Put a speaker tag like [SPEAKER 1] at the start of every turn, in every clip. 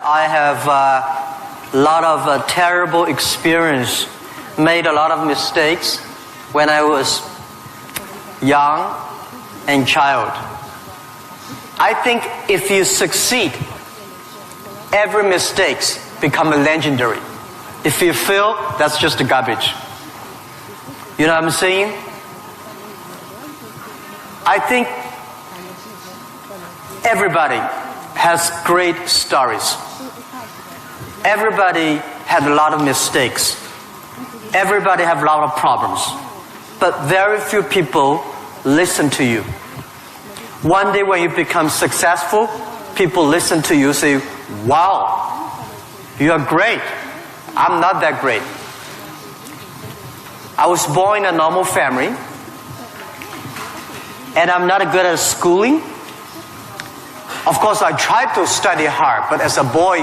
[SPEAKER 1] I have a lot of terrible experience, made a lot of mistakes when I was young and child. I think if you succeed, every mistake become legendary. If you fail, that's just garbage. You know what I'm saying? I think everybody has great stories. Everybody had a lot of mistakes. Everybody have a lot of problems. But very few people listen to you. One day when you become successful, people listen to you and say, wow, you are great. I'm not that great. I was born in a normal family, and I'm not good at schooling. Of course, I tried to study hard, but as a boy,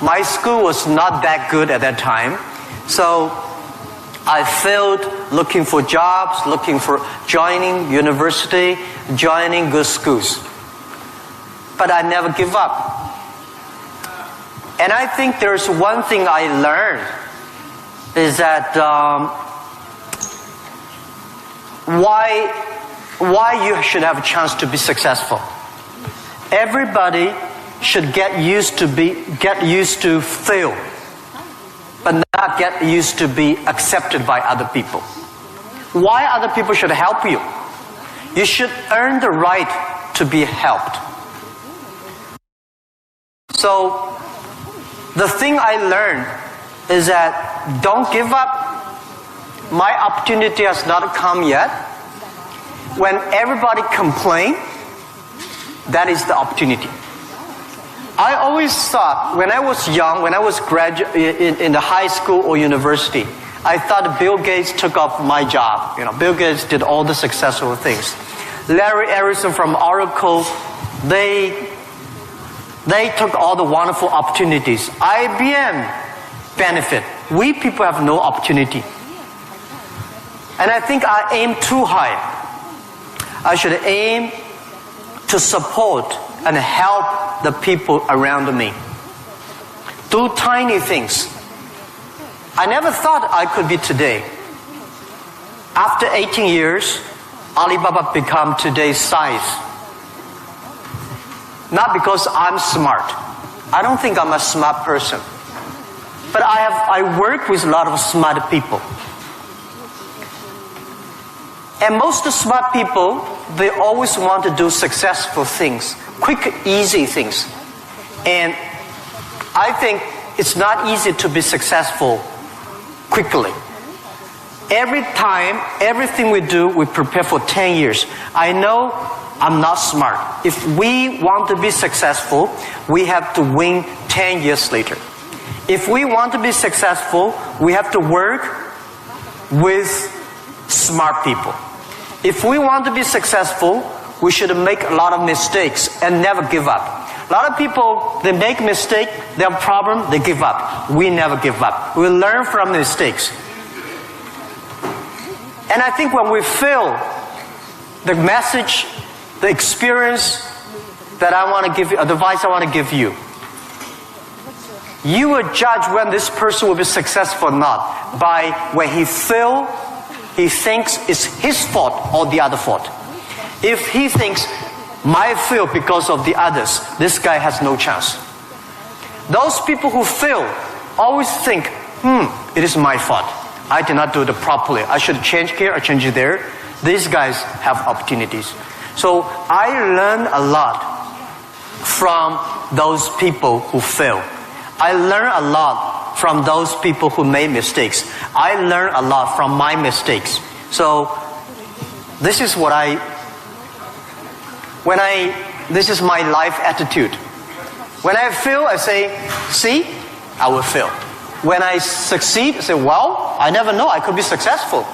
[SPEAKER 1] my school was not that good at that time. So I failed looking for jobs, looking for joining university, joining good schools. But I never give up. And I think there's one thing I learned is that why you should have a chance to be successful. Everybody should get used to fail, but not get used to be accepted by other people. Why other people should help you? You should earn the right to be helped. So the thing I learned is that don't give up. My opportunity has not come yet. When everybody complains, that is the opportunity. I always thought when I was young, when I was in the high school or university, I thought Bill Gates took off my job. Bill Gates did all the successful things. Larry Ellison from Oracle, they took all the wonderful opportunities. IBM benefit. We people have no opportunity. And I think I aim too high. I should aim to support and help the people around me. Do tiny things. I never thought I could be today. After 18 years, Alibaba become today's size. Not because I'm smart. I don't think I'm a smart person. But I work with a lot of smart people. And most smart people, they always want to do successful things, quick, easy things. And I think it's not easy to be successful quickly. Every time, everything we do, we prepare for 10 years. I know I'm not smart. If we want to be successful, we have to win 10 years later. If we want to be successful, we have to work with smart people. If we want to be successful, we should make a lot of mistakes and never give up. A lot of people, they make mistakes, they have a problem, they give up. We never give up. We learn from mistakes. And I think when we fail, the message, the experience that I want to give you, advice I want to give you, you will judge when this person will be successful or not by when he fails, he thinks it's his fault or the other fault. If he thinks, my fail because of the others, this guy has no chance. Those people who fail always think, it is my fault. I did not do it properly. I should change here or change there. These guys have opportunities. So I learned a lot from those people who fail. I learned a lot from those people who made mistakes. I learned a lot from my mistakes. So this is this is my life attitude. When I fail, I say, see, I will fail. When I succeed, I say, well, I never know, I could be successful.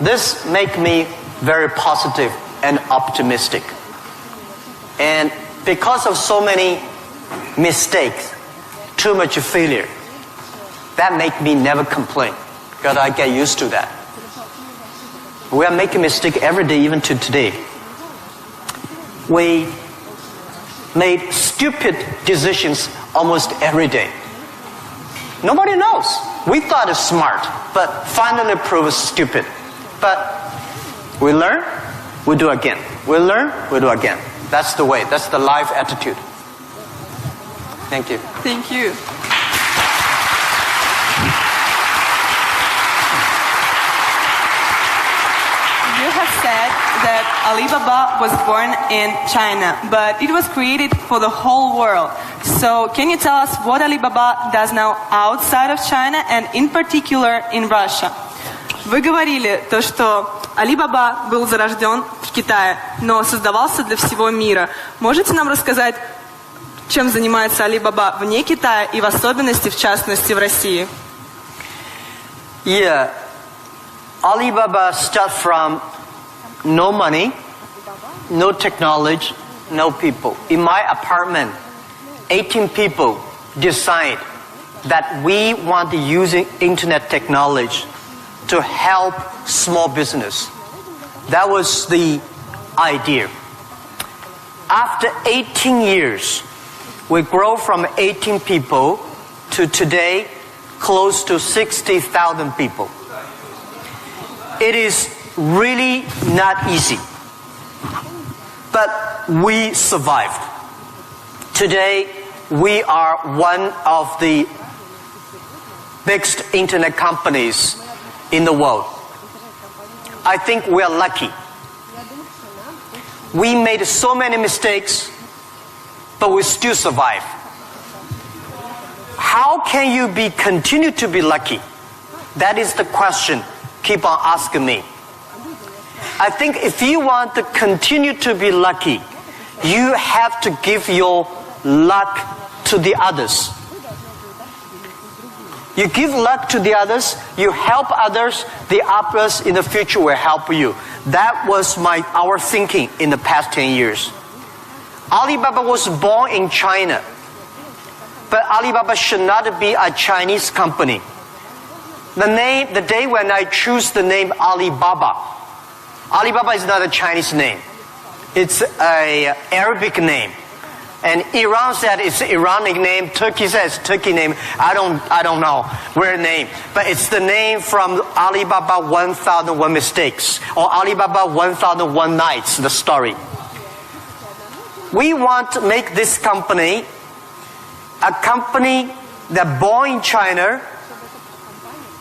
[SPEAKER 1] This makes me very positive and optimistic. And because of so many mistakes, too much failure, that makes me never complain, because I get used to that. We are making mistakes every day, even to today. We made stupid decisions almost every day. Nobody knows. We thought it's smart, but finally proved stupid. But we learn, we do again. We learn, we do again. That's the way. That's the life attitude. Thank you.
[SPEAKER 2] Thank you. You have said that Alibaba was born in China, but it was created for the whole world. So can you tell us what Alibaba does now outside of China and in particular in Russia? Вы говорили то, что Alibaba был зарожден в Китае, но создавался для всего мира. Можете нам рассказать, чем занимается Alibaba вне Китая и в особенности, в частности, в России?
[SPEAKER 1] Yeah. Alibaba started from no money, no technology, no people. In my apartment, 18 people decide that we want to use internet technology to help small business. That was the idea. After 18 years, we grow from 18 people to today close to 60,000 people. It is really not easy, but we survived. Today, we are one of the biggest internet companies in the world. I think we are lucky. We made so many mistakes, but we still survive. How can you continue to be lucky? That is the question. Keep on asking me. I think if you want to continue to be lucky, you have to give your luck to the others. You give luck to the others, you help others, the others in the future will help you. That was our thinking in the past 10 years. Alibaba was born in China, but Alibaba should not be a Chinese company. The day when I choose the name Alibaba, Alibaba is not a Chinese name. It's an Arabic name. And Iran said it's an Iranic name. Turkey says Turkey name. I don't know where name. But it's the name from Alibaba 1001 Mistakes or Alibaba 1001 Nights, the story. We want to make this company a company that born in China,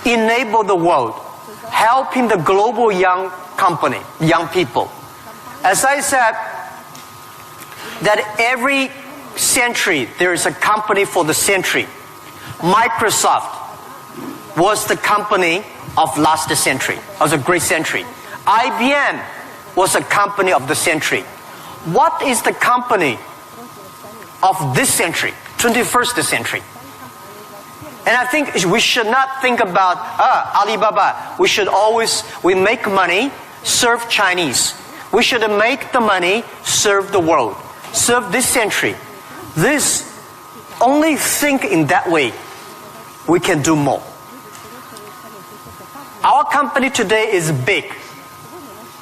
[SPEAKER 1] enable the world, helping the global young people. As I said, that every century there is a company for the century. Microsoft was the company of last century, of the great century. IBM was a company of the century. What is the company of this century, 21st century? And I think we should not think about Alibaba. We make money, serve Chinese. We should make the money, serve the world, serve this century. Only think in that way, we can do more. Our company today is big,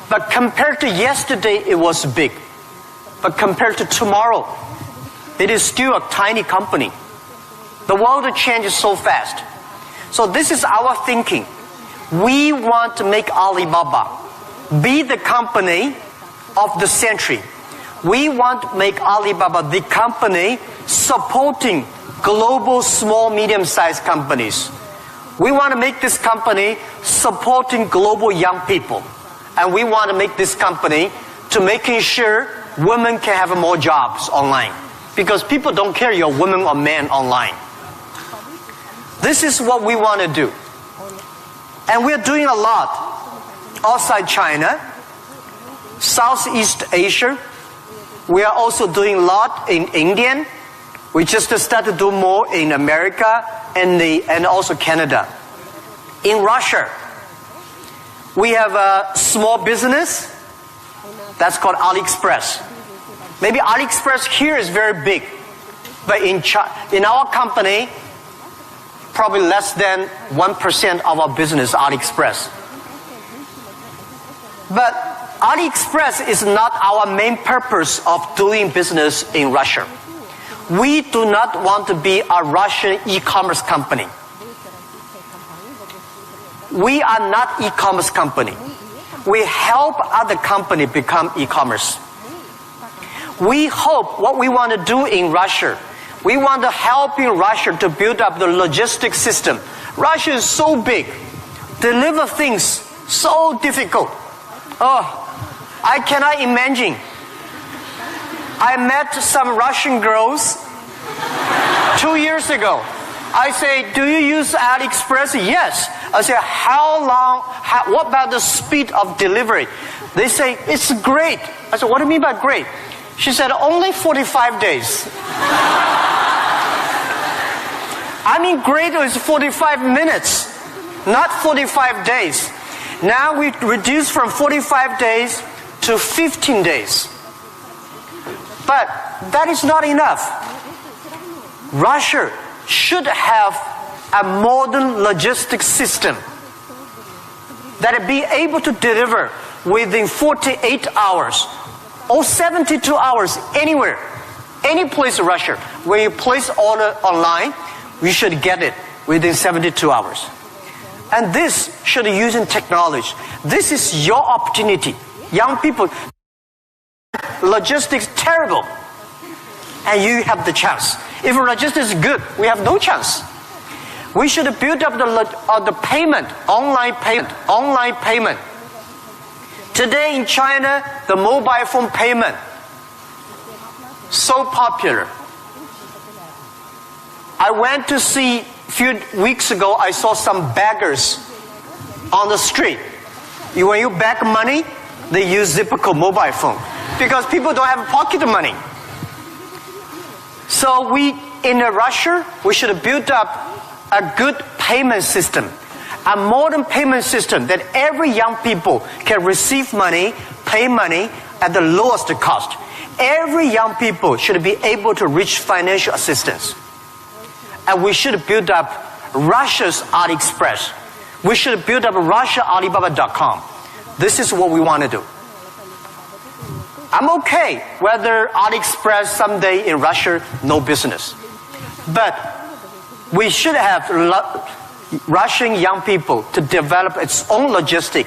[SPEAKER 1] but compared to yesterday, it was big. But compared to tomorrow, it is still a tiny company. The world changes so fast. So this is our thinking. We want to make Alibaba be the company of the century. We want to make Alibaba the company supporting global small, medium-sized companies. We want to make this company supporting global young people. And we want to make this company to making sure women can have more jobs online. Because people don't care you're a woman or man online. This is what we want to do. And we're doing a lot outside China, Southeast Asia. We are also doing a lot in India. We just started to do more in America and also Canada. In Russia, we have a small business that's called AliExpress. Maybe AliExpress here is very big, but in our company, probably less than 1% of our business is AliExpress. But AliExpress is not our main purpose of doing business in Russia. We do not want to be a Russian e-commerce company. We are not e-commerce company. We help other company become e-commerce. We hope what we want to do in Russia, we want to help in Russia to build up the logistics system. Russia is so big. Deliver things so difficult. Oh, I cannot imagine. I met some Russian girls 2 years ago. I say, do you use AliExpress? Yes. I say, what about the speed of delivery? They say, it's great. I said, what do you mean by great? She said, only 45 days. I mean, great is 45 minutes, not 45 days. Now we reduce from 45 days to 15 days. But that is not enough. Russia should have a modern logistics system that will be able to deliver within 48 hours or 72 hours anywhere, any place in Russia. When you place order online, you should get it within 72 hours. And this should be using technology. This is your opportunity. Young people, logistics terrible, and you have the chance. If logistics is good, we have no chance. We should build up the payment, online payment. Today in China, the mobile phone payment, so popular. I went to see, a few weeks ago, I saw some beggars on the street. When you beg money, they use Zipco mobile phone because people don't have pocket money. So in Russia, we should build up a good payment system, a modern payment system that every young people can receive money, pay money at the lowest cost. Every young people should be able to reach financial assistance. And we should build up Russia's AliExpress. We should build up RussiaAlibaba.com. This is what we want to do. I'm okay whether AliExpress someday in Russia, no business. But we should have Russian young people to develop its own logistic,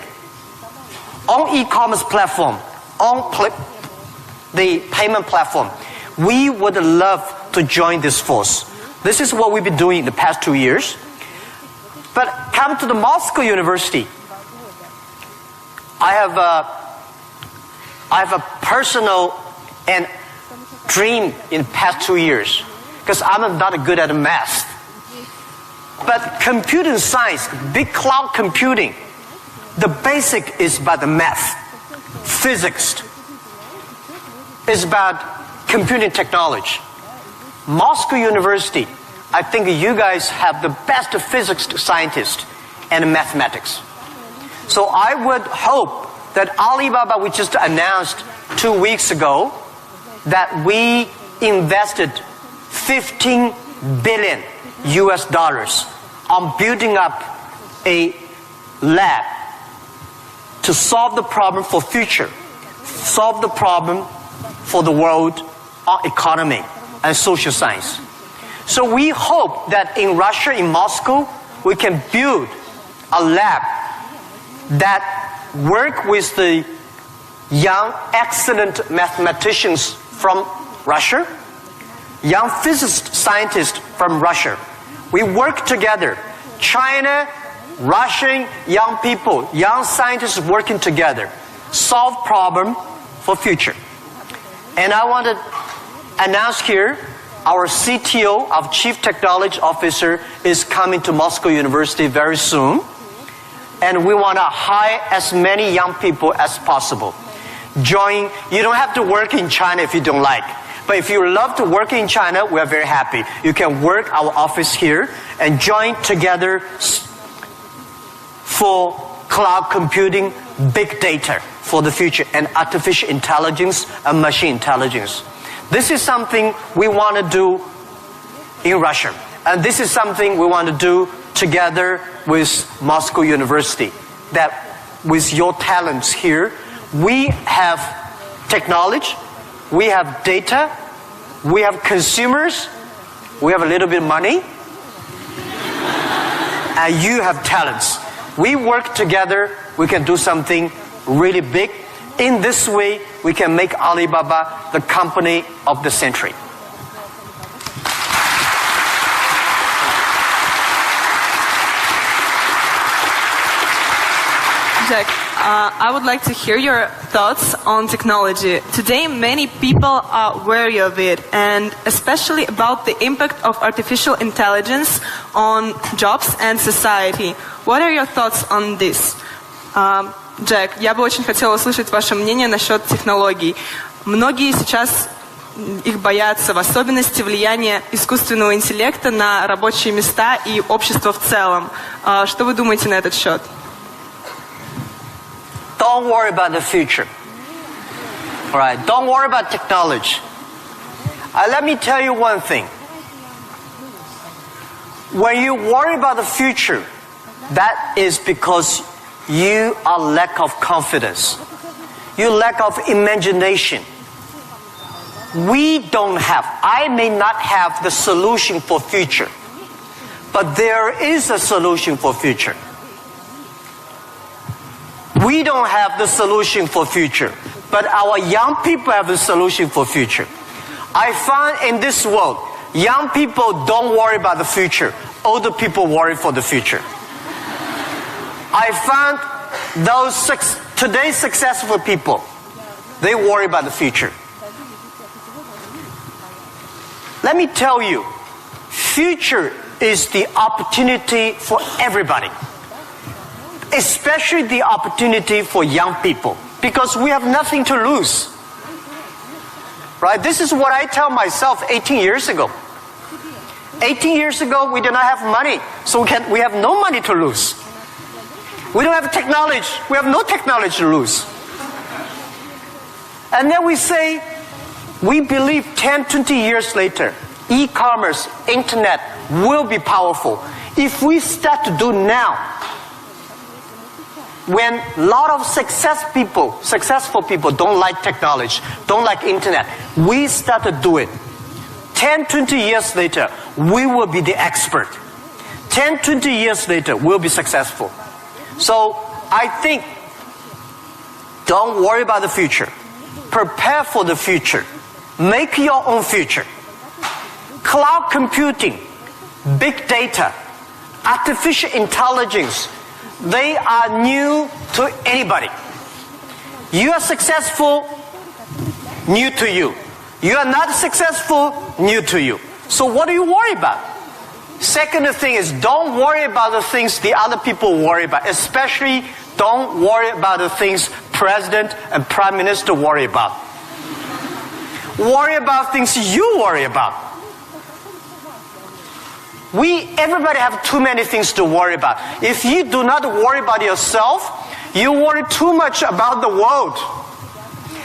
[SPEAKER 1] own e-commerce platform, own the payment platform. We would love to join this force. This is what we've been doing in the past 2 years. But come to the Moscow University. I have a personal and dream in the past 2 years because I'm not good at math. But computing science, big cloud computing, the basic is about the math. Physics is about computing technology. Moscow University, I think you guys have the best physics scientists and mathematics. So I would hope that Alibaba, we just announced 2 weeks ago, that we invested $15 billion on building up a lab to solve the problem for future, solve the problem for the world economy and social science. So we hope that in Russia, in Moscow, we can build a lab that work with the young, excellent mathematicians from Russia, young physicist scientists from Russia. We work together. China, Russian young people, young scientists working together, solve problem for future. And I want to announce here, our CTO, our Chief Technology Officer, is coming to Moscow University very soon. And we want to hire as many young people as possible. Join. You don't have to work in China if you don't like. But if you love to work in China, we are very happy. You can work our office here and join together for cloud computing, big data for the future, and artificial intelligence and machine intelligence. This is something we want to do in Russia. And this is something we want to do together with Moscow University. That with your talents here. We have technology, we have data, we have consumers, we have a little bit of money, and you have talents. We work together, we can do something really big. In this way, we can make Alibaba the company of the century.
[SPEAKER 2] Jack, I would like to hear your thoughts on technology. Today, many people are wary of it, and especially about the impact of artificial intelligence on jobs and society. What are your thoughts on this? Джек, я бы очень хотела услышать ваше мнение насчет технологий. Многие сейчас их боятся, в особенности влияния искусственного интеллекта на рабочие места и общество в целом. Что вы думаете на этот счет?
[SPEAKER 1] Don't worry about the future. All right, don't worry about technology. Let me tell you one thing. When you worry about the future, that is because you are lack of confidence. You lack of imagination. We don't have, I may not have the solution for future, but there is a solution for future. We don't have the solution for future, but our young people have the solution for future. I find in this world, young people don't worry about the future. Older people worry for the future. I found those today's successful people, they worry about the future. Let me tell you, future is the opportunity for everybody. Especially the opportunity for young people, because we have nothing to lose. Right? This is what I tell myself 18 years ago. 18 years ago, we did not have money, so we have no money to lose. We don't have technology. We have no technology to lose. And then we say, we believe 10, 20 years later, e-commerce, internet will be powerful. If we start to do now, when a lot of successful people don't like technology, don't like internet, we start to do it. 10, 20 years later, we will be the expert. 10, 20 years later, we'll be successful. So I think, don't worry about the future. Prepare for the future. Make your own future. Cloud computing, big data, artificial intelligence, they are new to anybody. You are successful, new to you. You are not successful, new to you. So what do you worry about? Second thing is, don't worry about the things the other people worry about. Especially, don't worry about the things President and Prime Minister worry about. Worry about things you worry about. Everybody have too many things to worry about. If you do not worry about yourself, you worry too much about the world.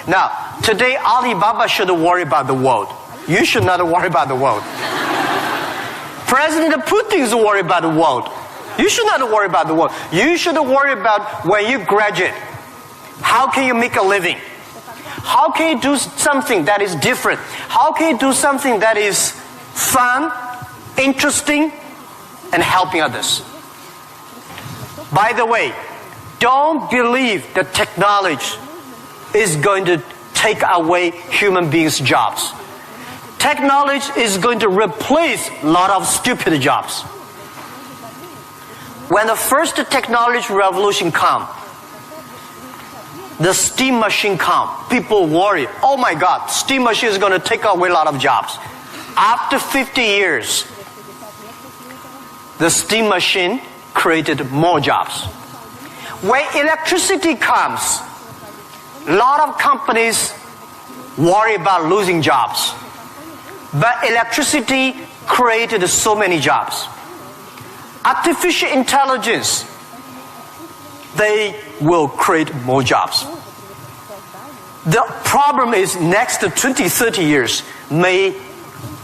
[SPEAKER 1] Now, today Alibaba should worry about the world. You should not worry about the world. President Putin is worried about the world. You should not worry about the world. You should worry about when you graduate. How can you make a living? How can you do something that is different? How can you do something that is fun, interesting, and helping others? By the way, don't believe that technology is going to take away human beings' jobs. Technology is going to replace a lot of stupid jobs. When the first technology revolution comes, the steam machine comes, people worry, oh my God, steam machine is going to take away a lot of jobs. After 50 years, the steam machine created more jobs. When electricity comes, a lot of companies worry about losing jobs. But electricity created so many jobs. Artificial intelligence, they will create more jobs. The problem is next 20, 30 years may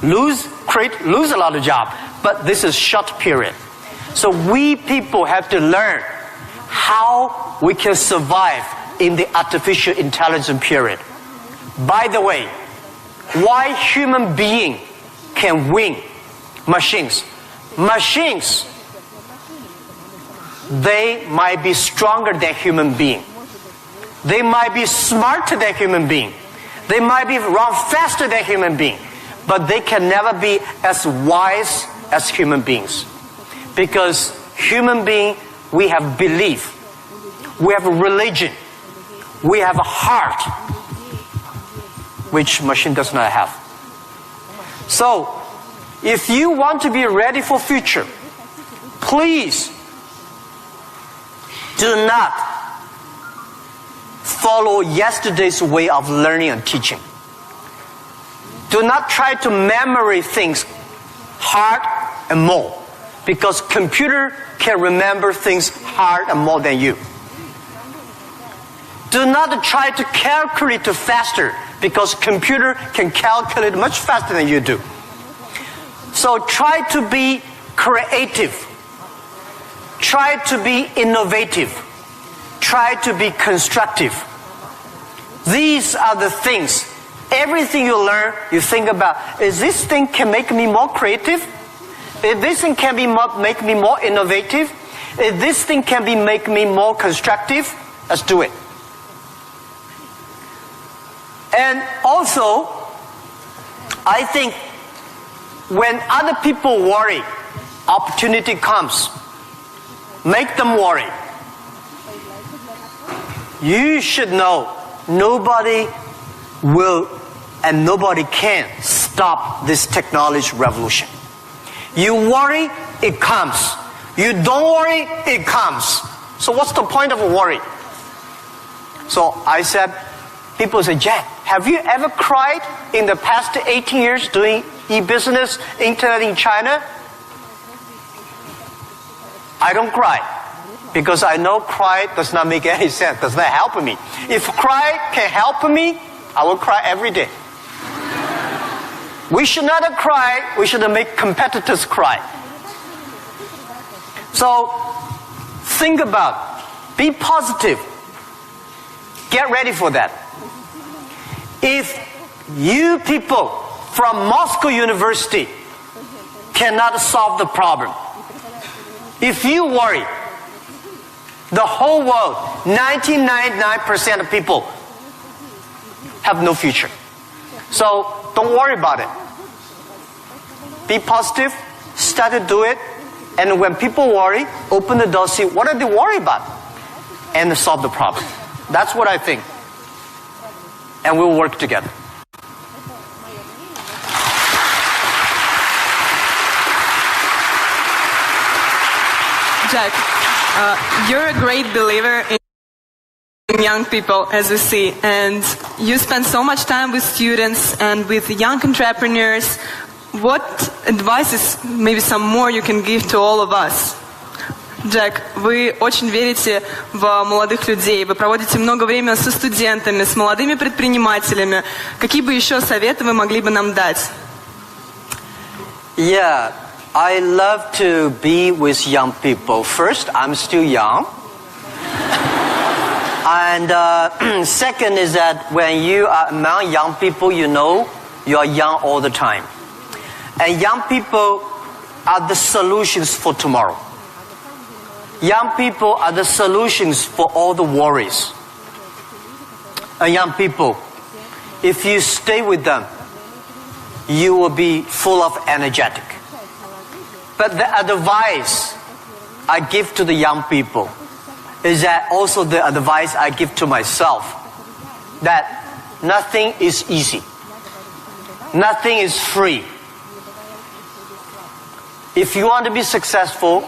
[SPEAKER 1] lose a lot of jobs, but this is short period. So we people have to learn how we can survive in the artificial intelligence period. By the way, why human being can win machines? Machines, they might be stronger than human being. They might be smarter than human being. They might be run faster than human being. But they can never be as wise as human beings. Because human being, we have belief. We have a religion. We have a heart, which machine does not have. So, if you want to be ready for future, please do not follow yesterday's way of learning and teaching. Do not try to memory things hard and more, because computer can remember things hard and more than you. Do not try to calculate faster, because computer can calculate much faster than you do. So try to be creative. Try to be innovative. Try to be constructive. These are the things. Everything you learn, you think about, is this thing can make me more creative? If this thing can make me more innovative? If this thing can make me more constructive? Let's do it. And also, I think when other people worry, opportunity comes. Make them worry. You should know nobody will and nobody can stop this technology revolution. You worry, it comes. You don't worry, it comes. So what's the point of worry? So I said, people say, Jack, have you ever cried in the past 18 years doing e-business, internet in China? I don't cry, because I know cry does not make any sense, does not help me. If cry can help me, I will cry every day. We should not cry, we should make competitors cry. So, think about, be positive, get ready for that. If you people from Moscow University cannot solve the problem, if you worry, the whole world, 99% of people have no future. So don't worry about it. Be positive, start to do it, and when people worry, open the door, see what are they worried about, and solve the problem. That's what I think. And we'll work together.
[SPEAKER 2] Jack, you're a great believer in young people, as we see, and you spend so much time with students and with young entrepreneurs. What advices, maybe some more, you can give to all of us? Джек, вы очень верите в молодых людей, вы проводите много времени со студентами, с молодыми предпринимателями. Какие бы еще советы вы могли бы нам дать?
[SPEAKER 1] Yeah, I love to be with young people. First, I'm still young. And second is that when you are among young people, you know you are young all the time. And young people are the solutions for tomorrow. Young people are the solutions for all the worries. And young people, if you stay with them, you will be full of energetic. But the advice I give to the young people is that also the advice I give to myself, that nothing is easy. Nothing is free. If you want to be successful,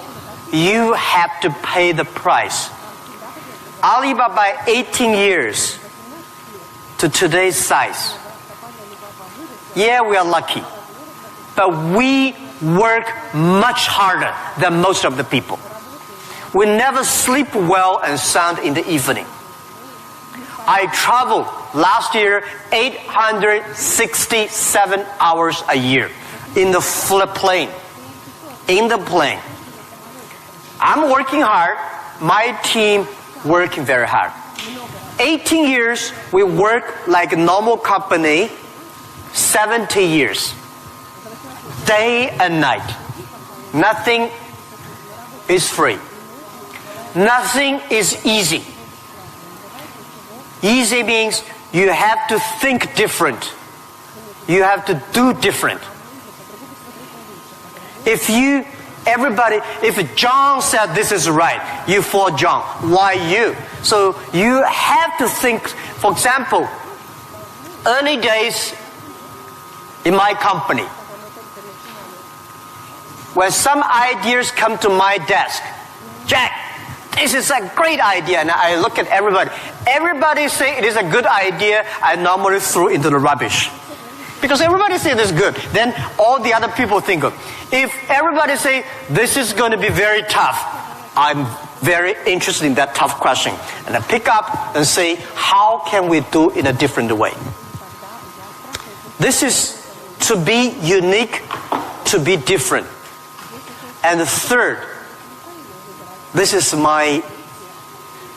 [SPEAKER 1] you have to pay the price. Alibaba, 18 years to today's size. Yeah, we are lucky. But we work much harder than most of the people. We never sleep well and sound in the evening. I traveled last year 867 hours a year in the plane. In the plane. I'm working hard, my team working very hard. 18 years, we work like a normal company. 70 years. Day and night. Nothing is free. Nothing is easy. Easy means you have to think different. You have to do different. If John said this is right, you follow John. Why you? So you have to think. For example, early days in my company, when some ideas come to my desk, Jack, this is a great idea, and I look at everybody. Everybody say it is a good idea. I normally throw into the rubbish. Because everybody say this is good. Then all the other people think of. If everybody say this is going to be very tough, I'm very interested in that tough question. And I pick up and say, how can we do it in a different way? This is to be unique, to be different. And the third, this is my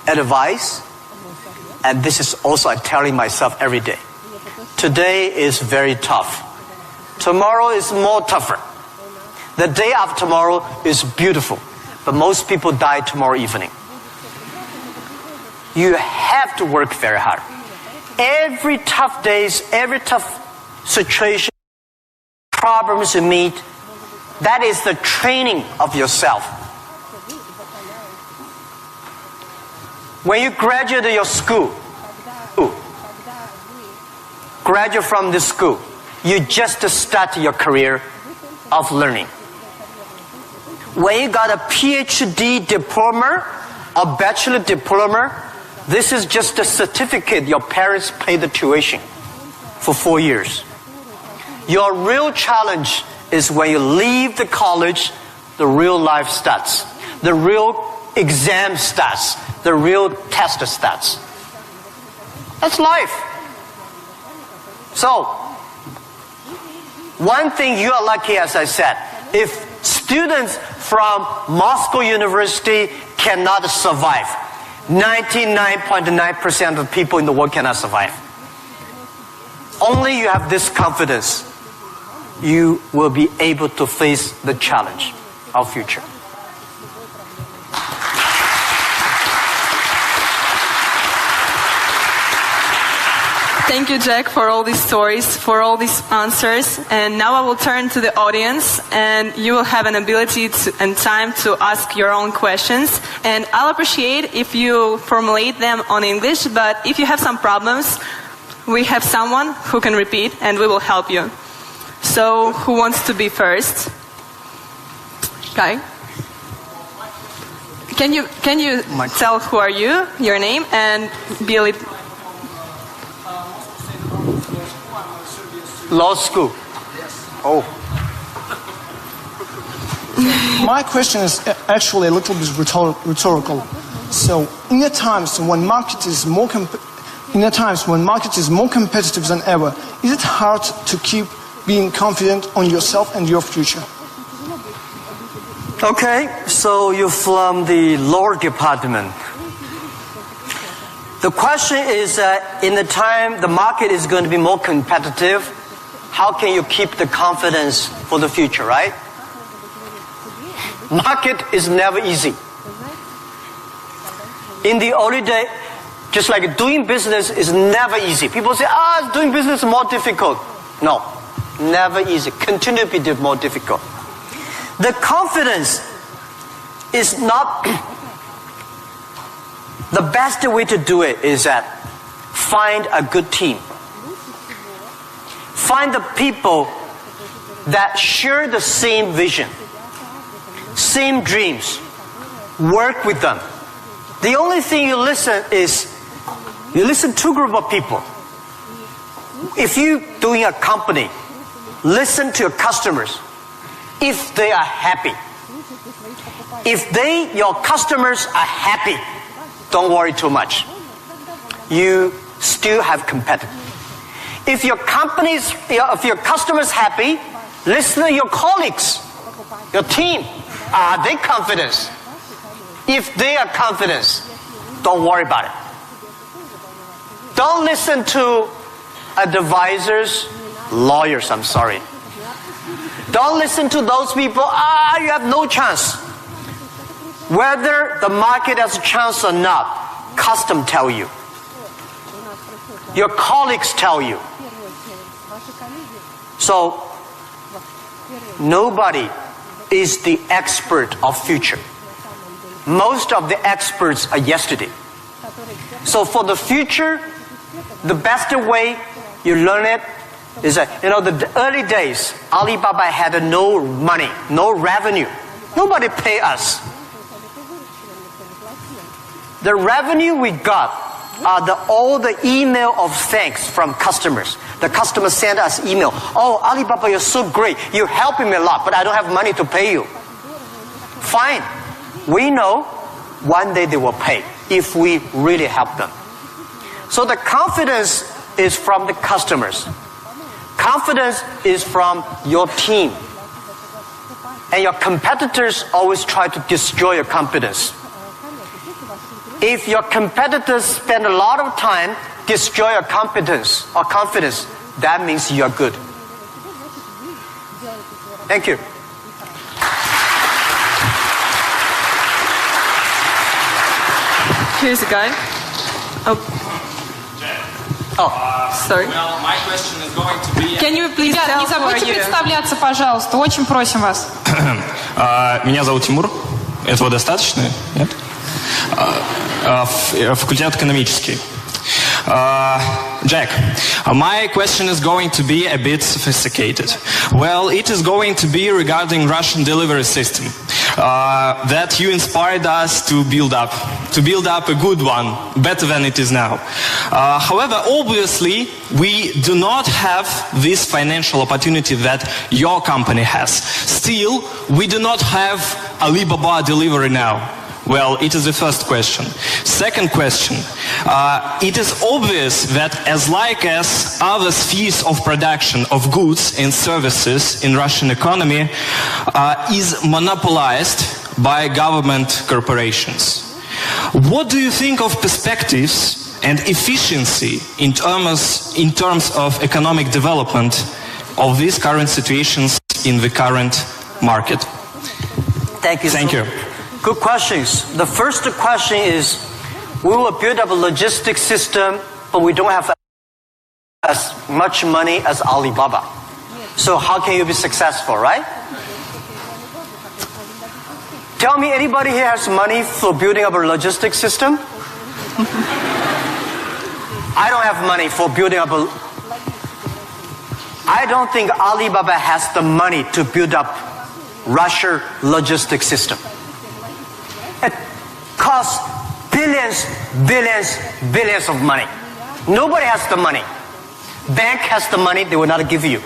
[SPEAKER 1] advice, and this is also I'm telling myself every day. Today is very tough. Tomorrow is more tougher. The day after tomorrow is beautiful. But most people die tomorrow evening. You have to work very hard. Every tough days, every tough situation, problems you meet, that is the training of yourself. When you graduate your school, graduate from this school, you just start your career of learning. When you got a PhD diploma or bachelor diploma, this is just a certificate your parents paid the tuition for 4 years. Your real challenge is when you leave the college, the real life starts. The real exam starts. The real test starts. That's life. So, one thing you are lucky, as I said, if students from Moscow University cannot survive, 99.9% of people in the world cannot survive. Only you have this confidence, you will be able to face the challenge of future.
[SPEAKER 2] Thank you, Jack, for all these stories, for all these answers. And now I will turn to the audience, and you will have an ability and time to ask your own questions. And I'll appreciate if you formulate them on English, but if you have some problems, we have someone who can repeat, and we will help you. So, who wants to be first? Guy? Can you tell who are you, your name, and be a little...
[SPEAKER 1] Law school. Oh.
[SPEAKER 3] My question is actually a little bit rhetorical. So, in the times when market is more competitive than ever, is it hard to keep being confident on yourself and your future?
[SPEAKER 1] Okay, so you're from the law department. The question is, in the time the market is going to be more competitive, how can you keep the confidence for the future, right? Market is never easy. In the early day, just like doing business is never easy. People say, doing business is more difficult. No, never easy. Continue to be more difficult. The confidence is not... The best way to do it is that find a good team. Find the people that share the same vision, same dreams. Work with them. The only thing you listen to a group of people. If you're doing a company, listen to your customers. If they are happy. If your customers are happy, don't worry too much. You still have competitors. If your customers happy, listen to your colleagues, your team. Are they confident? If they are confident, don't worry about it. Don't listen to advisors, lawyers, I'm sorry. Don't listen to those people, you have no chance. Whether the market has a chance or not, custom tell you. Your colleagues tell you. So, nobody is the expert of future. Most of the experts are yesterday. So for the future, the best way you learn it is that, the early days, Alibaba had no money, no revenue. Nobody pay us. The revenue we got are all the email of thanks from customers. The customers send us email. Oh, Alibaba, you're so great. You're helping me a lot, but I don't have money to pay you. Fine. We know one day they will pay if we really help them. So the confidence is from the customers. Confidence is from your team. And your competitors always try to destroy your confidence. If your competitors spend a lot of time destroy your competence or confidence, that means you are good. Thank you.
[SPEAKER 2] Here's a guy. Sorry.
[SPEAKER 4] Well, my question is going to be...
[SPEAKER 2] Can you please
[SPEAKER 5] Ребят,
[SPEAKER 2] tell
[SPEAKER 5] не
[SPEAKER 2] who are
[SPEAKER 5] забудьте
[SPEAKER 2] you?
[SPEAKER 5] представляться, пожалуйста. Очень просим вас.
[SPEAKER 4] Меня зовут Тимур. Этого достаточно? Нет? Факультет экономический. Jack, my question is going to be a bit sophisticated. Well, it is going to be regarding Russian delivery system that you inspired us to build up a good one, better than it is now. However, obviously, we do not have this financial opportunity that your company has. Still, we do not have Alibaba delivery now. Well, it is the first question. Second question, it is obvious that as other spheres of production of goods and services in Russian economy is monopolized by government corporations. What do you think of perspectives and efficiency in terms of economic development of these current situations in the current market?
[SPEAKER 1] Thank you.
[SPEAKER 4] Thank you.
[SPEAKER 1] Good questions. The first question is, we will build up a logistics system, but we don't have as much money as Alibaba. So how can you be successful, right? Tell me, anybody here has money for building up a logistics system? I don't have money for building up I don't think Alibaba has the money to build up Russia logistics system. It costs billions of money. Nobody has the money. Bank has the money, they will not give you.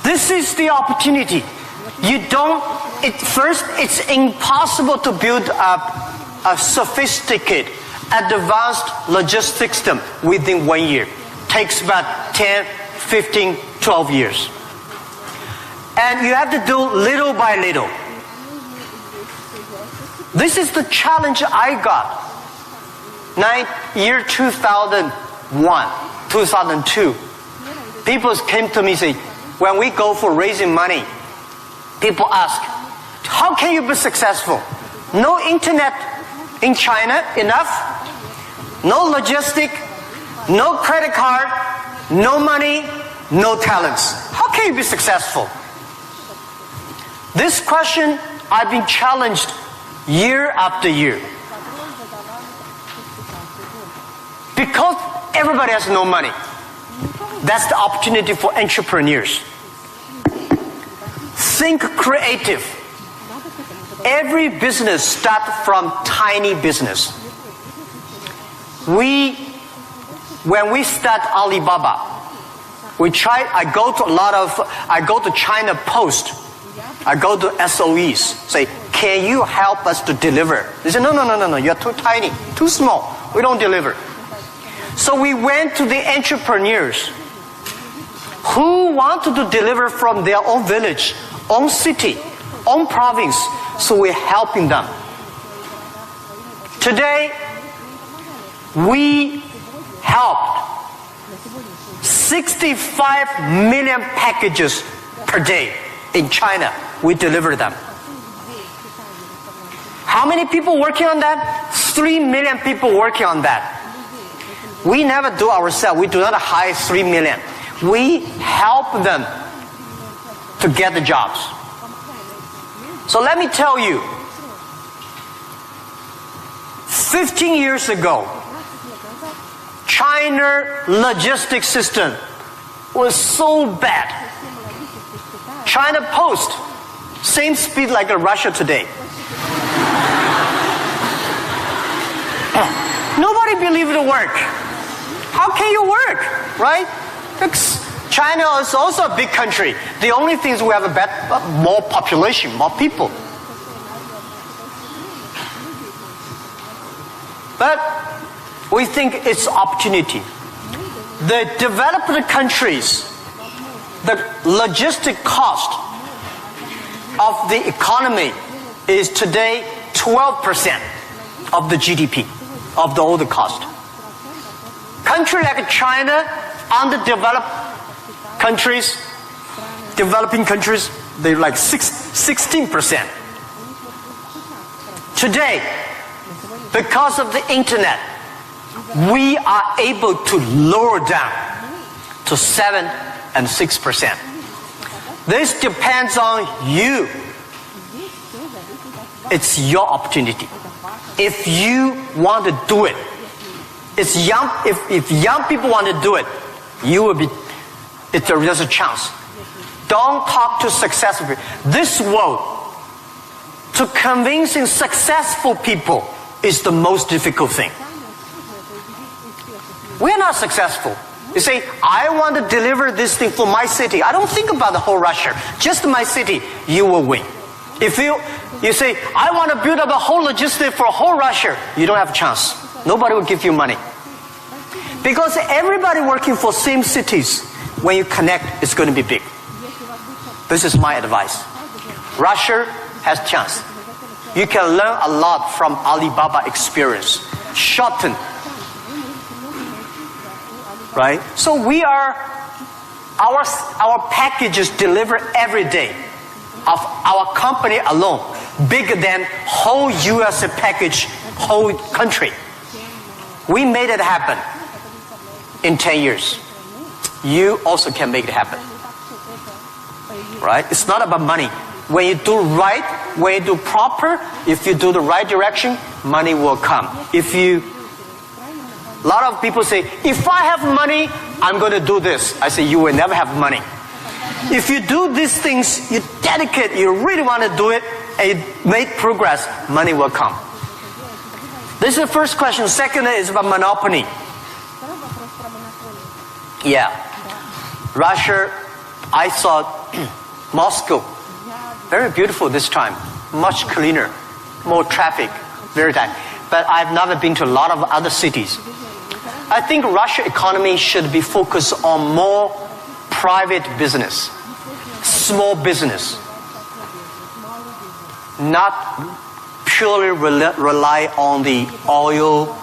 [SPEAKER 1] This is the opportunity. First, it's impossible to build up a sophisticated, advanced logistics system within 1 year. Takes about 10, 15, 12 years. And you have to do little by little. This is the challenge I got. Year 2001, 2002. People came to me and say, when we go for raising money, people ask, how can you be successful? No internet in China enough, no logistic, no credit card, no money, no talents. How can you be successful? This question I've been challenged year after year. Because everybody has no money. That's the opportunity for entrepreneurs. Think creative. Every business starts from tiny business. When we start Alibaba, I go to China Post. I go to SOEs, say, can you help us to deliver? They say, no, you're too tiny, too small. We don't deliver. So we went to the entrepreneurs who wanted to deliver from their own village, own city, own province, so we're helping them. Today, we helped 65 million packages per day in China. We deliver them. How many people working on that? 3 million people working on that. We never do ourselves. We do not hire 3 million. We help them to get the jobs. So let me tell you, 15 years ago, China logistics system was so bad. China Post, same speed like Russia today. Nobody believed it work. How can you work, right? Because China is also a big country. The only thing is we have more population, more people. But we think it's opportunity. The developed countries, the logistic cost of the economy is today 12% of the GDP, of the older cost. Country like China, underdeveloped countries, developing countries, they're like 16%. Today, because of the internet, we are able to lower down to 7 and 6%. This depends on you. It's your opportunity. If you want to do it, if young people want to do it, you will be. There's a chance. Don't talk to successful people. This world, to convincing successful people is the most difficult thing. We're not successful. You say, I want to deliver this thing for my city. I don't think about the whole Russia. Just my city, you will win. If you say, I want to build up a whole logistic for whole Russia, you don't have a chance. Nobody will give you money. Because everybody working for same cities, when you connect, it's going to be big. This is my advice. Russia has chance. You can learn a lot from Alibaba experience. Shorten. Right? So we are, our packages deliver every day of our company alone, bigger than whole US package, whole country. We made it happen in 10 years. You also can make it happen. Right? It's not about money. When you do right, when you do proper, if you do the right direction, money will come. A lot of people say, if I have money, I'm going to do this. I say, you will never have money. If you do these things, you dedicate, you really want to do it, and you make progress, money will come. This is the first question. Second is about monopoly. Yeah. Russia, I saw Moscow. Very beautiful this time. Much cleaner. More traffic. Very tight. But I've never been to a lot of other cities. I think Russia economy should be focused on more private business. Small business. Not purely rely on the oil,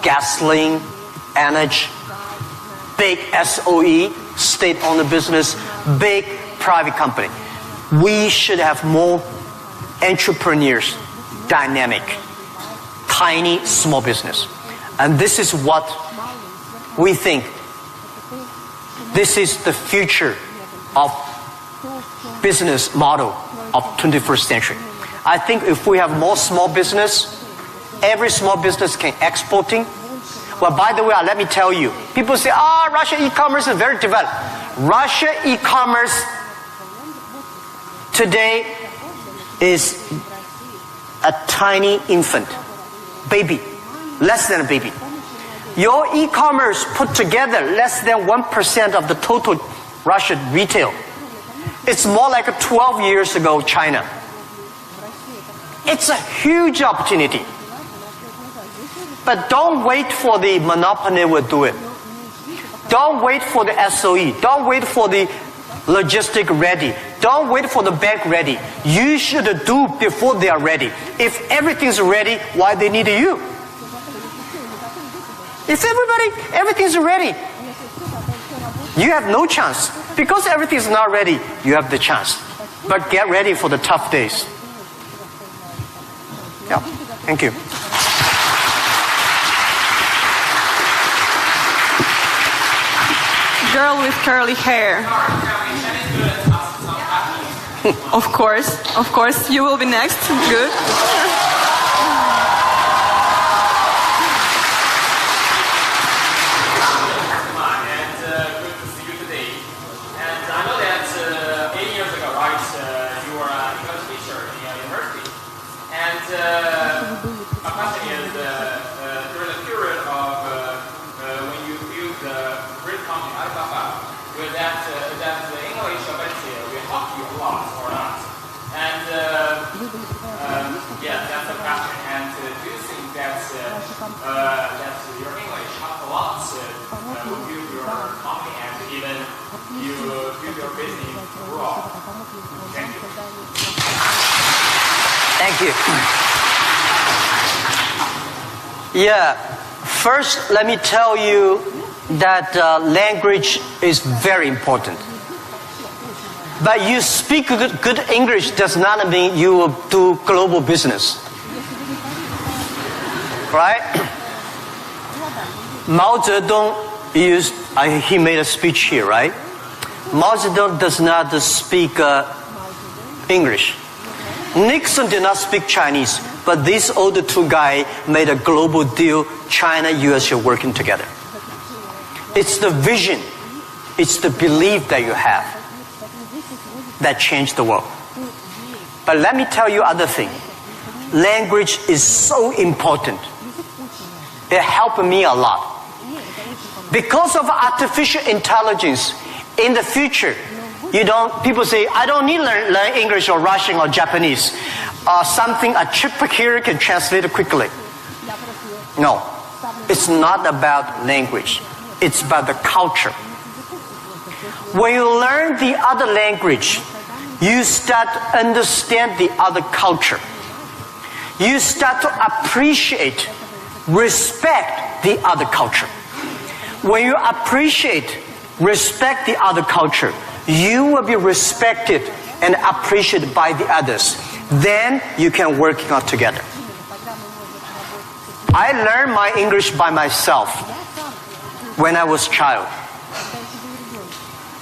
[SPEAKER 1] gasoline, energy, big SOE, state-owned business, big private company. We should have more entrepreneurs, dynamic, tiny, small business. And this is what we think. This is the future of business model of 21st century. I think if we have more small business, every small business can exporting. Well, by the way, let me tell you, people say, Russia e-commerce is very developed. Russia e-commerce today is a tiny infant, baby, less than a baby. Your e-commerce put together less than 1% of the total Russian retail. It's more like 12 years ago China. It's a huge opportunity. But don't wait for the monopoly will do it. Don't wait for the SOE. Don't wait for the logistic ready. Don't wait for the bank ready. You should do before they are ready. If everything's ready, why they need you? If everything's ready, you have no chance. Because everything's not ready, you have the chance. But get ready for the tough days. Yeah, thank you.
[SPEAKER 2] Girl with curly hair. Of course, you will be next. Good.
[SPEAKER 6] My question is, during the period of when you build the great company Alibaba, with that the English ability will help you a lot or not? And yeah, that's the question. And do you think that that your English helps a lot to build your company and even you build your business abroad? Thank you.
[SPEAKER 1] Thank you. Yeah, first let me tell you that language is very important. But you speak good English does not mean you will do global business. Right? Mao Zedong he made a speech here, right? Mao Zedong does not speak English. Nixon did not speak Chinese, but these older two guys made a global deal. China, US are working together. It's the vision, it's the belief that you have that changed the world. But let me tell you other thing. Language is so important. It helped me a lot. Because of artificial intelligence, in the future, people say, I don't need to learn English or Russian or Japanese. A chip here can translate it quickly. No, it's not about language. It's about the culture. When you learn the other language, you start to understand the other culture. You start to appreciate, respect the other culture. When you appreciate, respect the other culture, you will be respected and appreciated by the others. Then you can work out together. I learned my English by myself when I was a child.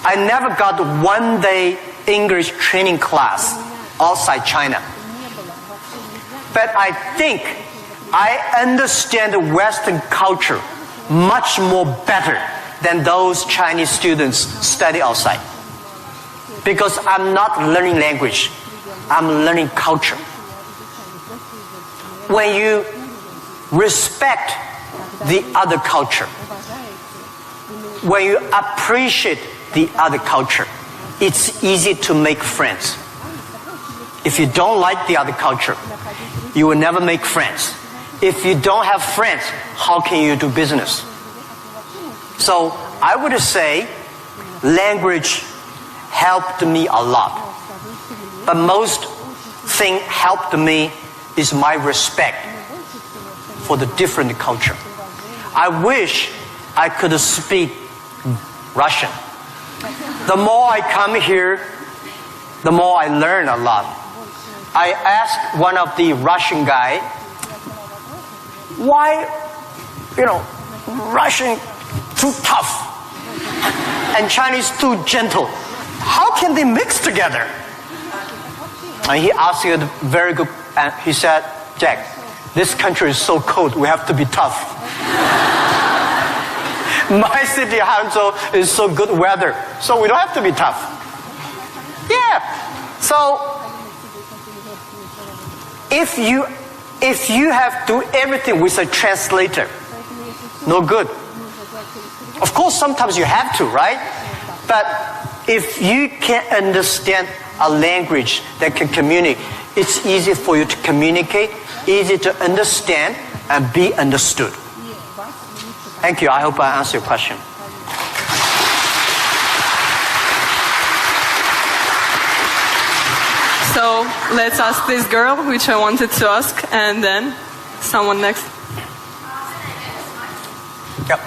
[SPEAKER 1] I never got one day English training class outside China. But I think I understand the Western culture much more better than those Chinese students study outside. Because I'm not learning language, I'm learning culture. When you respect the other culture, when you appreciate the other culture, it's easy to make friends. If you don't like the other culture, you will never make friends. If you don't have friends, how can you do business? So I would say language helped me a lot. But most thing helped me is my respect for the different culture. I wish I could speak Russian. The more I come here, the more I learn a lot. I asked one of the Russian guy, why, Russian too tough and Chinese too gentle? How can they mix together? And he asked me a very good, and he said, Jack, this country is so cold, we have to be tough. My city, Hangzhou, is so good weather, so we don't have to be tough. Yeah. So, if you have to do everything with a translator, no good. Of course, sometimes you have to, right? But if you can understand a language that can communicate, it's easy for you to communicate, easy to understand, and be understood. Thank you. I hope I answered your question.
[SPEAKER 2] So let's ask this girl, which I wanted to ask, and then someone next.
[SPEAKER 1] Yep.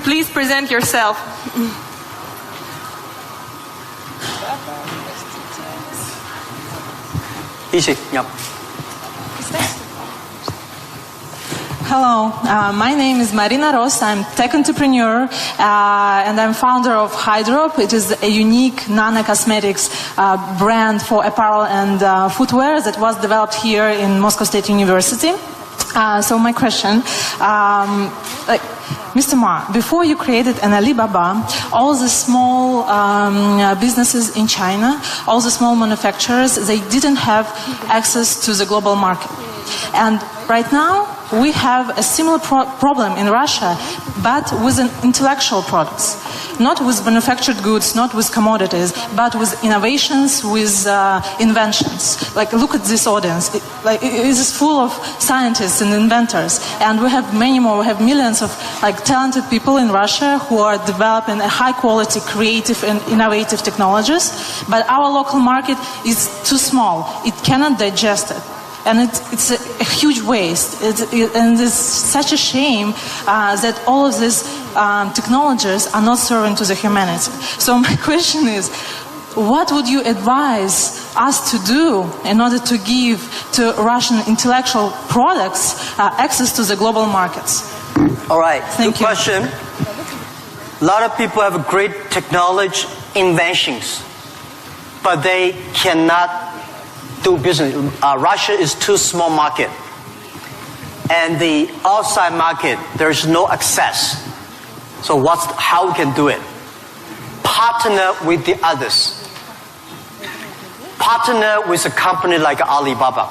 [SPEAKER 2] Please present yourself.
[SPEAKER 1] Easy. Yep.
[SPEAKER 7] Hello, my name is Marina Ross. I'm tech entrepreneur and I'm founder of Hydrop. It is a unique nano-cosmetics brand for apparel and footwear that was developed here in Moscow State University. So my question, Mr. Ma, before you created an Alibaba, all the small businesses in China, all the small manufacturers, they didn't have access to the global market. And right now, we have a similar problem in Russia, but with intellectual products. Not with manufactured goods, not with commodities, but with innovations, with inventions. Like, look at this audience. It is full of scientists and inventors. And we have many more. We have millions of talented people in Russia who are developing a high-quality, creative and innovative technologies. But our local market is too small. It cannot digest it. And it's a huge waste. And it's such a shame that all of these technologies are not serving to the humanity. So my question is, what would you advise us to do in order to give to Russian intellectual products access to the global markets?
[SPEAKER 1] All right.
[SPEAKER 7] Thank
[SPEAKER 1] Good
[SPEAKER 7] you.
[SPEAKER 1] question. A lot of people have great technology inventions, but they cannot do business. Russia is too small market, and the outside market there's no access. So how we can do it? Partner with the others. Partner with a company like Alibaba.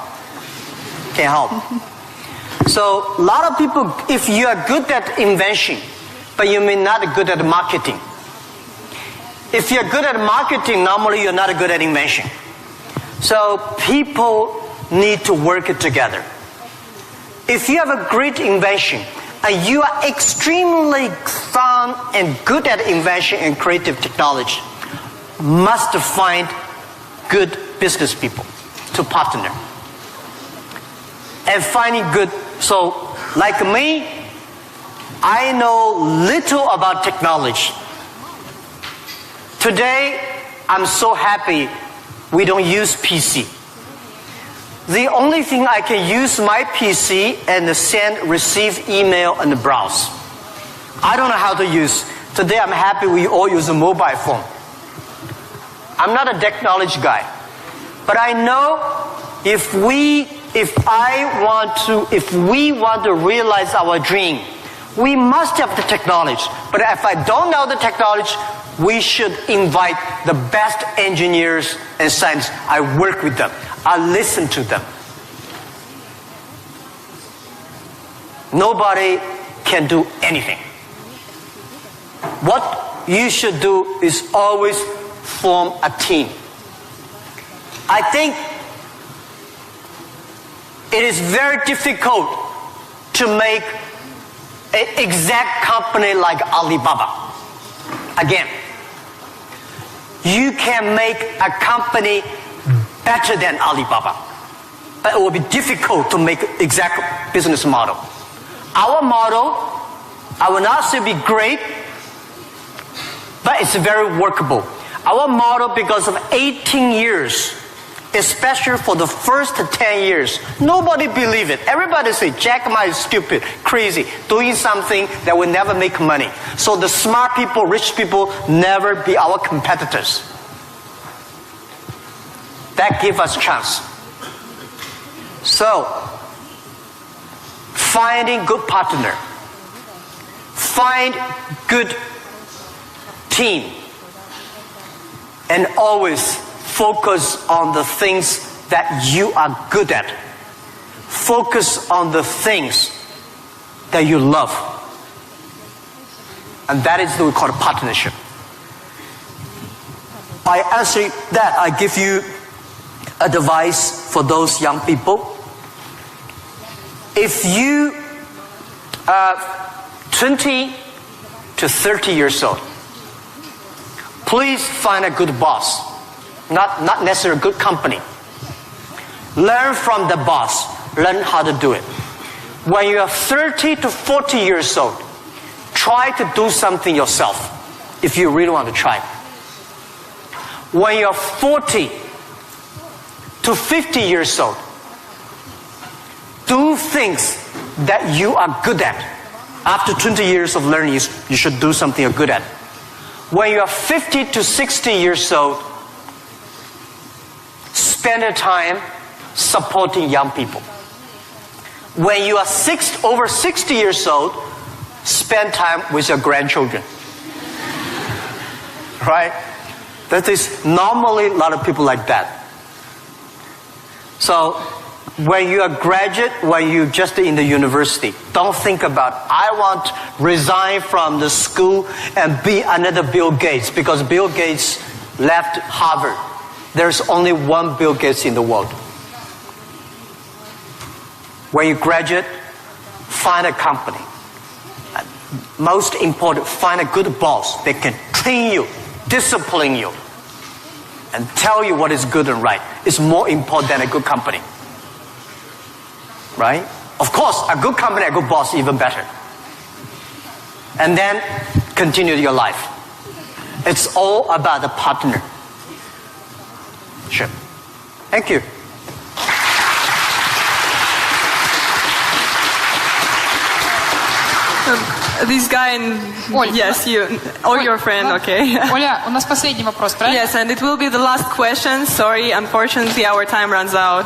[SPEAKER 1] Can help. So a lot of people, if you are good at invention, but you may not be good at marketing. If you're good at marketing, normally you're not good at invention. So people need to work together. If you have a great invention and you are extremely fun and good at invention and creative technology, must find good business people to partner. And finding good, so like me, I know little about technology. Today, I'm so happy we don't use PC. The only thing I can use my PC and receive email and browse. I don't know how to use. Today I'm happy we all use a mobile phone. I'm not a technology guy. But I know if we want to realize our dream, we must have the technology. But if I don't know the technology, we should invite the best engineers and scientists. I work with them. I listen to them. Nobody can do anything. What you should do is always form a team. I think it is very difficult to make an exact company like Alibaba. Again, you can make a company better than Alibaba, but it will be difficult to make exact business model. Our model, I will not say be great, but it's very workable. Our model, because of 18 years, especially for the first 10 years, nobody believed it. Everybody say, Jack Ma is stupid, crazy, doing something that will never make money. So the smart people, rich people, never be our competitors. That give us chance. So, finding good partner, find good team, and always focus on the things that you are good at. Focus on the things that you love. And that is what we call a partnership. I answer that, I give you advice for those young people. If you are 20 to 30 years old, please find a good boss. not necessarily a good company. Learn from the boss. Learn how to do it. When you are 30 to 40 years old, try to do something yourself if you really want to try. When you're 40 to 50 years old, do things that you are good at. After 20 years of learning, you should do something you're good at. When you are 50 to 60 years old, spend your time supporting young people. When you are over 60 years old, spend time with your grandchildren. Right? That is normally a lot of people like that. So, when you are graduate, when you just in the university, don't think about, I want to resign from the school and be another Bill Gates, because Bill Gates left Harvard. There's only one Bill Gates in the world. When you graduate, find a company. Most important, find a good boss that can train you, discipline you, and tell you what is good and right. It's more important than a good company. Right? Of course, a good company, a good boss, even better. And then continue your life. It's all about the partner. Sure. Thank you.
[SPEAKER 2] This guy and
[SPEAKER 5] Оль,
[SPEAKER 2] yes, you or your friend, okay.
[SPEAKER 5] Оля, у нас последний вопрос, правильно?
[SPEAKER 2] Yes, and it will be the last question. Sorry, unfortunately, our time runs out.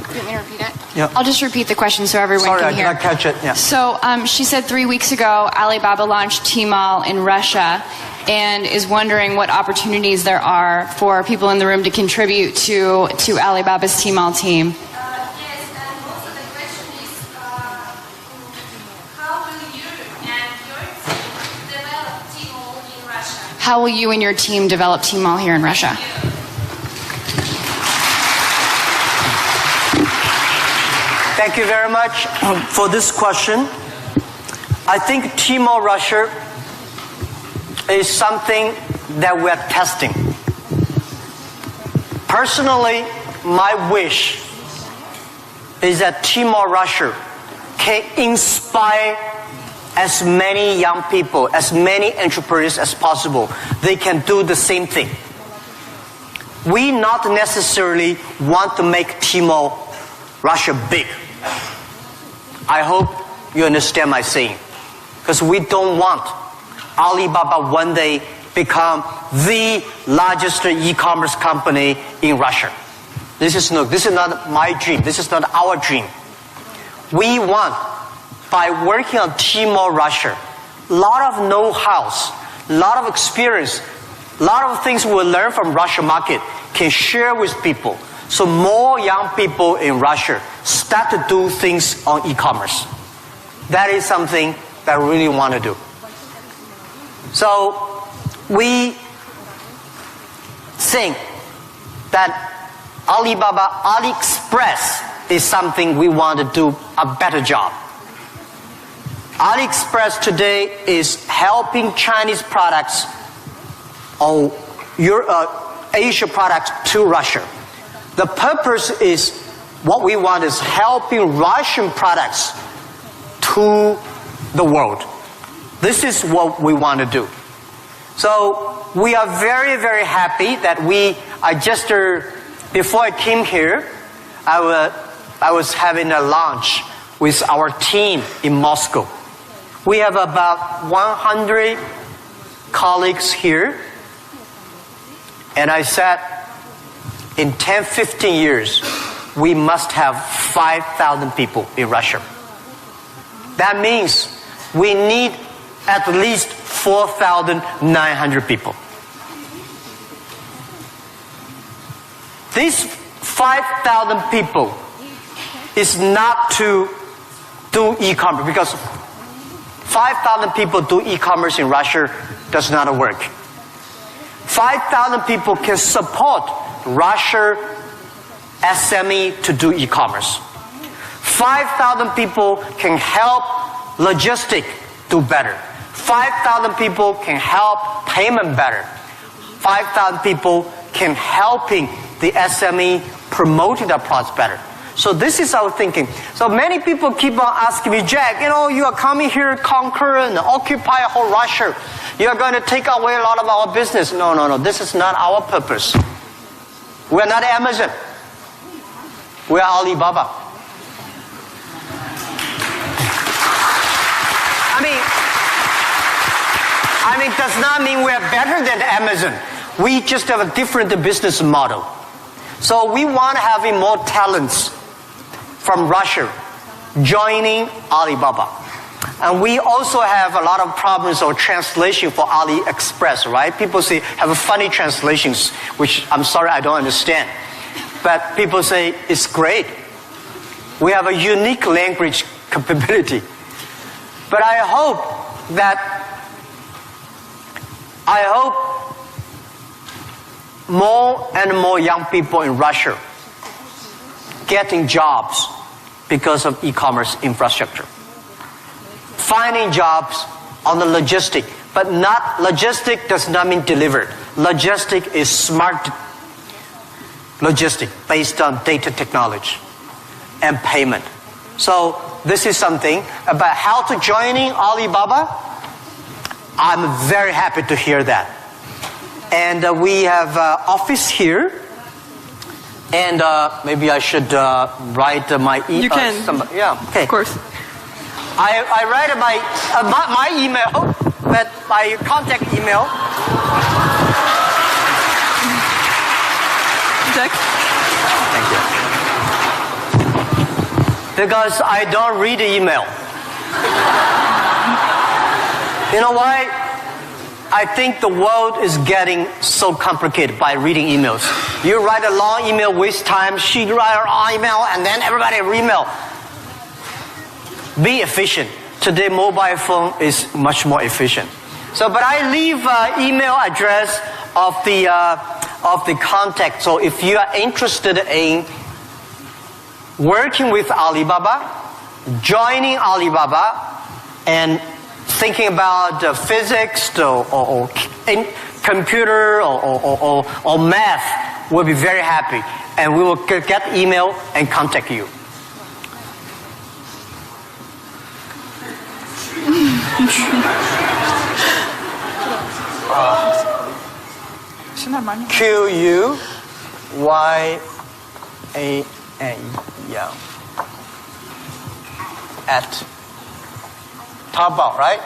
[SPEAKER 8] Do you want me to repeat it?
[SPEAKER 1] Yeah.
[SPEAKER 8] I'll just repeat the question so everyone
[SPEAKER 1] Sorry,
[SPEAKER 8] can
[SPEAKER 1] I
[SPEAKER 8] hear.
[SPEAKER 1] did not catch it. Yeah.
[SPEAKER 8] So she said 3 weeks ago, Alibaba launched Tmall in Russia and is wondering what opportunities there are for people in the room to contribute to Alibaba's Tmall team.
[SPEAKER 9] Yes, and also the question is, how will you and your team develop Tmall in Russia?
[SPEAKER 8] How will you and your team develop Tmall here in Russia?
[SPEAKER 1] Thank you very much for this question. I think Tmall Russia is something that we're testing. Personally, my wish is that Tmall Russia can inspire as many young people, as many entrepreneurs as possible. They can do the same thing. We not necessarily want to make Tmall Russia big. I hope you understand my saying. Because we don't want Alibaba one day become the largest e-commerce company in Russia. This is not my dream. This is not our dream. We want, by working on Tmall Russia, a lot of know-hows, a lot of experience, a lot of things we learn from Russia market can share with people. So more young people in Russia start to do things on e-commerce. That is something that I really want to do. So we think that Alibaba, AliExpress is something we want to do a better job. AliExpress today is helping Chinese products or Asia products to Russia. The purpose is, what we want is helping Russian products to the world. This is what we want to do. So we are very, very happy that before I came here, I was having a lunch with our team in Moscow. We have about 100 colleagues here. And I said, in 10, 15 years, we must have 5,000 people in Russia. That means we need at least 4,900 people. These 5,000 people is not to do e-commerce, because 5,000 people do e-commerce in Russia does not work. 5,000 people can support Russia SME to do e-commerce. 5,000 people can help logistic do better. 5,000 people can help payment better. 5,000 people can helping the SME promoting their products better. So this is our thinking. So many people keep on asking me, Jack, you are coming here to conquer and occupy whole Russia. You are going to take away a lot of our business. No. This is not our purpose. We are not Amazon. We are Alibaba. I mean, does not mean we are better than Amazon. We just have a different business model. So we want to have more talents from Russia joining Alibaba. And we also have a lot of problems of translation for AliExpress, right? People say, have funny translations, which I'm sorry, I don't understand. But people say, it's great. We have a unique language capability. But I hope more and more young people in Russia getting jobs because of e-commerce infrastructure. Finding jobs on the logistic, but not logistic does not mean delivered. Logistic is smart logistic based on data technology and payment. So this is something about how to joining Alibaba. I'm very happy to hear that. And we have office here. And maybe I should write my email.
[SPEAKER 2] You can.
[SPEAKER 1] Yeah, okay.
[SPEAKER 2] Of course.
[SPEAKER 1] I write my email, but my contact email.
[SPEAKER 2] Jack?
[SPEAKER 1] Thank you. Because I don't read the email. You know why? I think the world is getting so complicated by reading emails. You write a long email, waste time. She write her email, and then everybody email. Be efficient. Today, mobile phone is much more efficient. So, but I leave email address of the contact. So, if you are interested in working with Alibaba, joining Alibaba, and thinking about physics or computer or math, we'll be very happy. And we will get email and contact you.
[SPEAKER 5] Все нормально.
[SPEAKER 1] QUYAN, yeah. At Taobao, right?